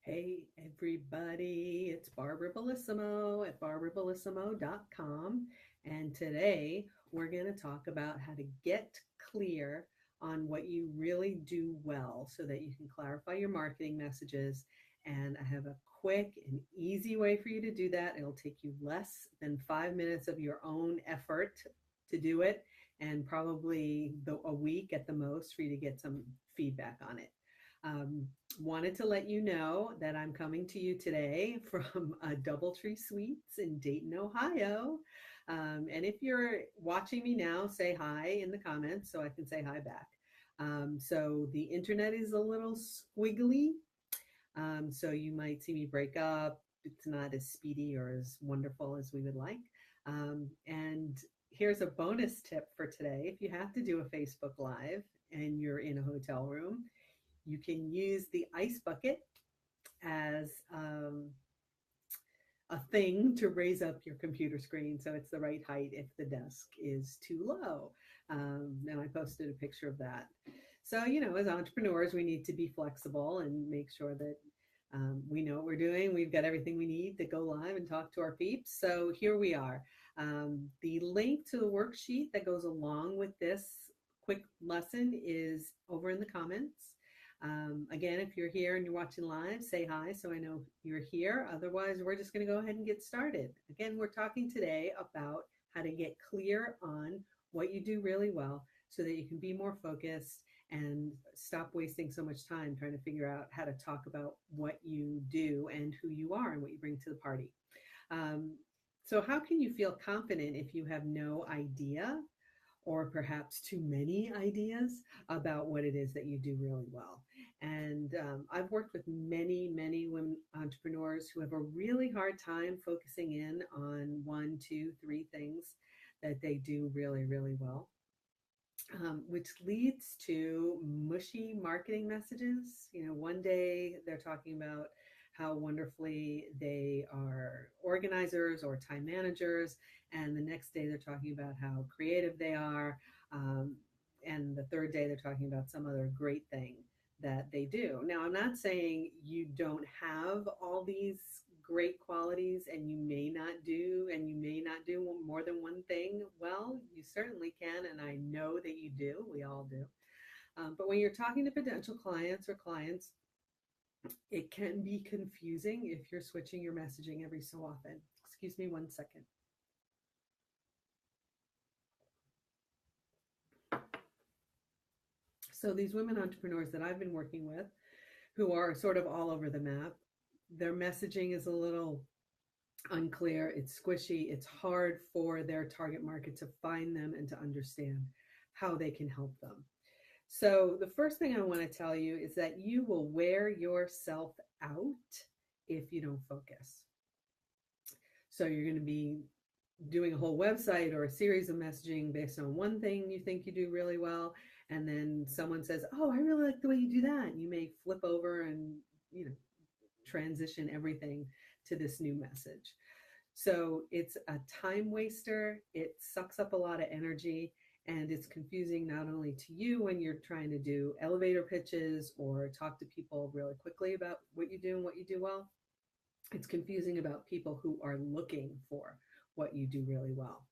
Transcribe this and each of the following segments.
Hey everybody, it's Barbara Bellissimo at barbarabellissimo.com. And today we're going to talk about how to get clear on what you really do well so that you can clarify your marketing messages. And I have a quick and easy way for you to do that. It'll take you less than 5 minutes of your own effort to do it, and probably a week at the most for you to get some feedback on it. Um, Wanted to let you know that I'm coming to you today from Doubletree Suites in Dayton, Ohio. And if you're watching me now, say hi in the comments so I can say hi back. So the internet is a little squiggly, so you might see me break up. It's not as speedy or as wonderful as we would like. And here's a bonus tip for today. If you have to do a Facebook Live and you're in a hotel room, you can use the ice bucket as a thing to raise up your computer screen so it's the right height if the desk is too low. And I posted a picture of that. So, as entrepreneurs, we need to be flexible and make sure that we know what we're doing. We've got everything we need to go live and talk to our peeps. So here we are. The link to the worksheet that goes along with this quick lesson is over in the comments. Again, if you're here and you're watching live, say hi so I know you're here. Otherwise, we're just going to go ahead and get started. Again, we're talking today about how to get clear on what you do really well so that you can be more focused and stop wasting so much time trying to figure out how to talk about what you do and who you are and what you bring to the party. Um, so, how can you feel confident if you have no idea or perhaps too many ideas about what it is that you do really well? And I've worked with many, many women entrepreneurs who have a really hard time focusing in on one, two, three things that they do really, really well, which leads to mushy marketing messages. One day they're talking about how wonderfully they are organizers or time managers, and the next day they're talking about how creative they are, um, and the third day they're talking about some other great thing that they do. Now, I'm not saying you don't have all these great qualities and you may not do more than one thing well. You certainly can, and I know that you do. We all do. But when you're talking to potential clients or clients, it can be confusing if you're switching your messaging every so often. Excuse me 1 second. So these women entrepreneurs that I've been working with, who are sort of all over the map, their messaging is a little unclear, it's squishy, it's hard for their target market to find them and to understand how they can help them. So, the first thing I want to tell you is that you will wear yourself out if you don't focus. So, you're going to be doing a whole website or a series of messaging based on one thing you think you do really well, and then someone says, "Oh, I really like the way you do that." And you may flip over and, you know, transition everything to this new message. So it's a time waster. It sucks up a lot of energy, and it's confusing not only to you when you're trying to do elevator pitches or talk to people really quickly about what you do and what you do well. It's confusing about people who are looking for what you do really well.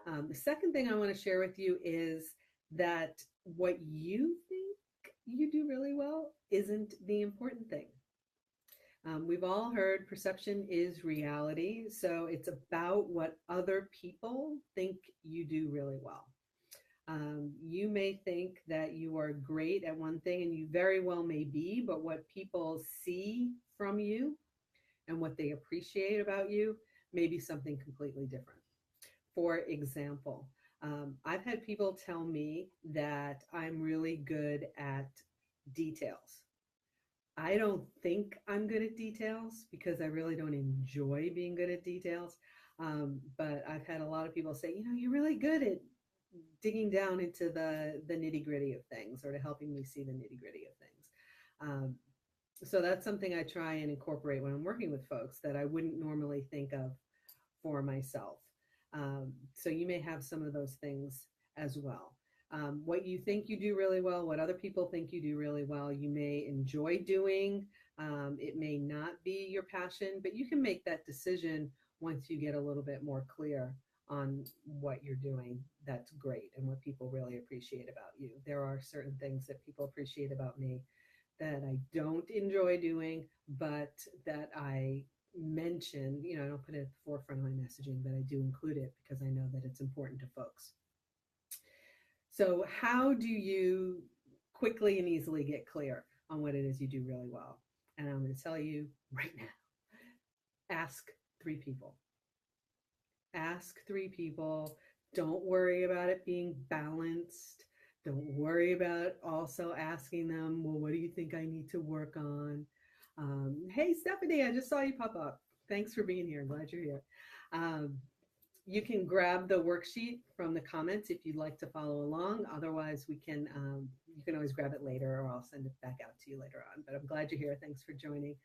The second thing I want to share with you is that what you think you do really well isn't the important thing. We've all heard perception is reality. So it's about what other people think you do really well. You may think that you are great at one thing, and you very well may be, but what people see from you and what they appreciate about you may be something completely different. For example, I've had people tell me that I'm really good at details. I don't think I'm good at details because I really don't enjoy being good at details. But I've had a lot of people say, you're really good at digging down into the nitty gritty of things, or to helping me see the nitty gritty of things. So that's something I try and incorporate when I'm working with folks that I wouldn't normally think of for myself. So you may have some of those things as well. What you think you do really well, what other people think you do really well, you may enjoy doing. It may not be your passion, but you can make that decision once you get a little bit more clear on what you're doing. That's great, and what people really appreciate about you. There are certain things that people appreciate about me that I don't enjoy doing, but that I mention. I don't put it at the forefront of my messaging, but I do include it because I know that it's important to folks. So, how do you quickly and easily get clear on what it is you do really well? And I'm going to tell you right now, ask 3 people. Ask 3 people. Don't worry about it being balanced. Don't worry about also asking them, well, what do you think I need to work on? Hey, Stephanie, I just saw you pop up. Thanks for being here. I'm glad you're here. Um, you can grab the worksheet from the comments if you'd like to follow along. Otherwise, you can always grab it later, or I'll send it back out to you later on. But I'm glad you're here. Thanks for joining.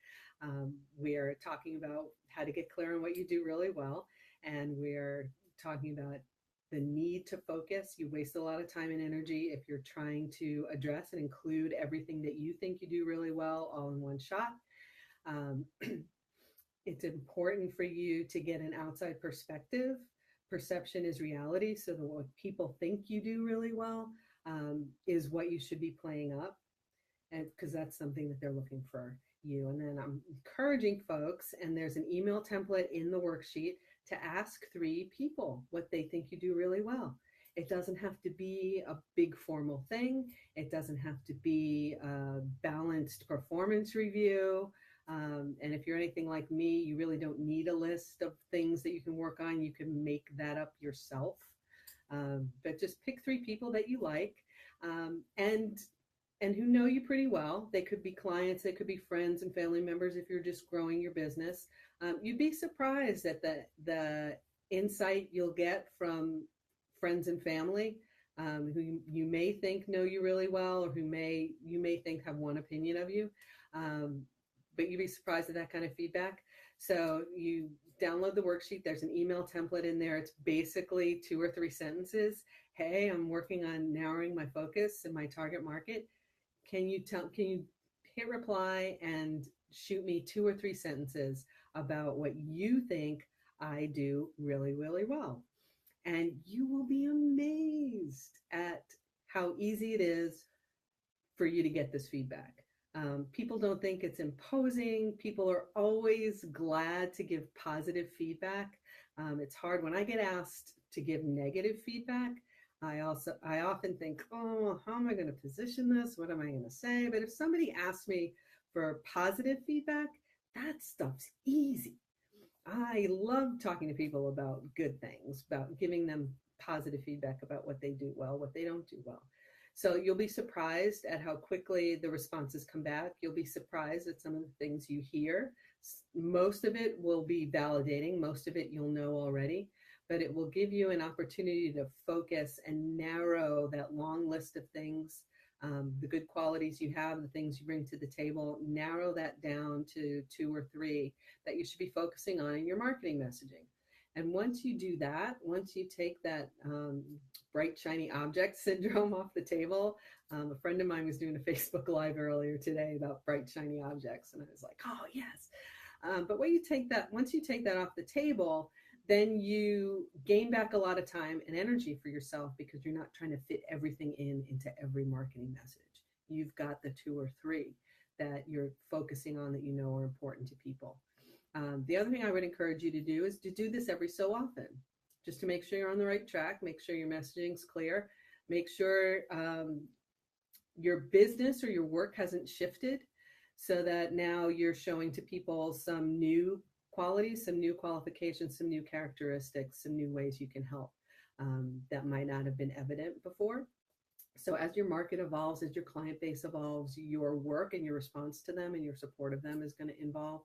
We're talking about how to get clear on what you do really well. And we're talking about the need to focus. You waste a lot of time and energy if you're trying to address and include everything that you think you do really well all in one shot. It's important for you to get an outside perspective. Perception is reality. So what people think you do really well is what you should be playing up, and because that's something that they're looking for you. And then I'm encouraging folks, and there's an email template in the worksheet, to ask 3 people what they think you do really well. It doesn't have to be a big formal thing. It doesn't have to be a balanced performance review. And if you're anything like me, you really don't need a list of things that you can work on. You can make that up yourself. But just pick 3 people that you like, and who know you pretty well. They could be clients, they could be friends and family members if you're just growing your business. You'd be surprised at the insight you'll get from friends and family who you may think know you really well, or you may think have one opinion of you. But you'd be surprised at that kind of feedback. So you download the worksheet. There's an email template in there. It's basically 2 or 3 sentences. Hey, I'm working on narrowing my focus in my target market. Can you hit reply and shoot me 2 or 3 sentences about what you think I do really, really well? And you will be amazed at how easy it is for you to get this feedback. People don't think it's imposing. People are always glad to give positive feedback. It's hard when I get asked to give negative feedback. I often think, oh, how am I going to position this? What am I going to say? But if somebody asks me for positive feedback, that stuff's easy. I love talking to people about good things, about giving them positive feedback about what they do well, what they don't do well. So you'll be surprised at how quickly the responses come back. You'll be surprised at some of the things you hear. Most of it will be validating. Most of it you'll know already, but it will give you an opportunity to focus and narrow that long list of things, the good qualities you have, the things you bring to the table, narrow that down to 2 or 3 that you should be focusing on in your marketing messaging. And once you do that, once you take that bright, shiny object syndrome off the table, a friend of mine was doing a Facebook Live earlier today about bright, shiny objects. And I was like, oh, yes. But once you take that off the table, then you gain back a lot of time and energy for yourself, because you're not trying to fit everything into every marketing message. You've got the 2 or 3 that you're focusing on that you know are important to people. The other thing I would encourage you to do is to do this every so often, just to make sure you're on the right track, make sure your messaging's clear, make sure your business or your work hasn't shifted, so that now you're showing to people some new qualities, some new qualifications, some new characteristics, some new ways you can help that might not have been evident before. So as your market evolves, as your client base evolves, your work and your response to them and your support of them is going to evolve.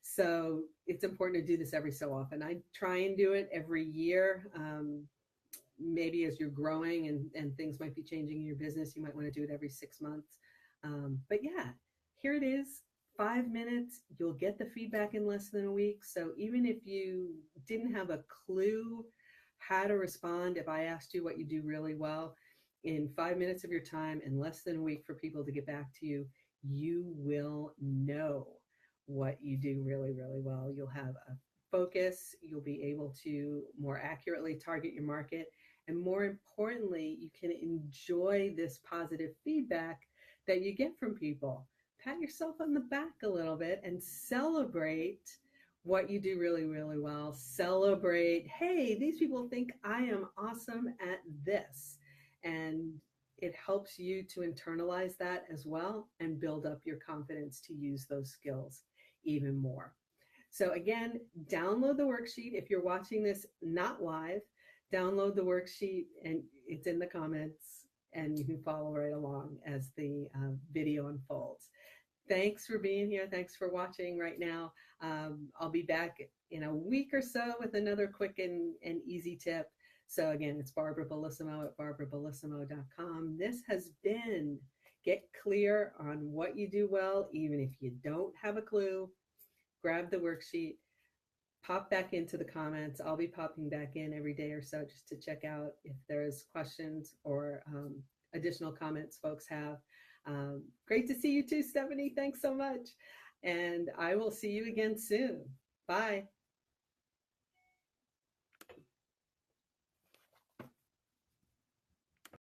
So it's important to do this every so often. I try and do it every year. Maybe as you're growing and things might be changing in your business, you might want to do it every 6 months. But yeah, here it is, 5 minutes. You'll get the feedback in less than a week. So even if you didn't have a clue how to respond if I asked you what you do really well, in 5 minutes of your time, in less than a week for people to get back to you, you will know what you do really, really well. You'll have a focus, you'll be able to more accurately target your market, and more importantly, you can enjoy this positive feedback that you get from people. Pat yourself on the back a little bit and celebrate what you do really, really well. Celebrate, hey, these people think I am awesome at this. And it helps you to internalize that as well and build up your confidence to use those skills even more. So, again, download the worksheet. If you're watching this not live, download the worksheet and it's in the comments, and you can follow right along as the video unfolds. Thanks for being here. Thanks for watching right now. I'll be back in a week or so with another quick and easy tip. So again, it's Barbara Bellissimo at barbarabellissimo.com. This has been Get Clear on What You Do Well, even if you don't have a clue. Grab the worksheet, pop back into the comments. I'll be popping back in every day or so just to check out if there's questions or additional comments folks have. Great to see you too, Stephanie. Thanks so much. And I will see you again soon. Bye.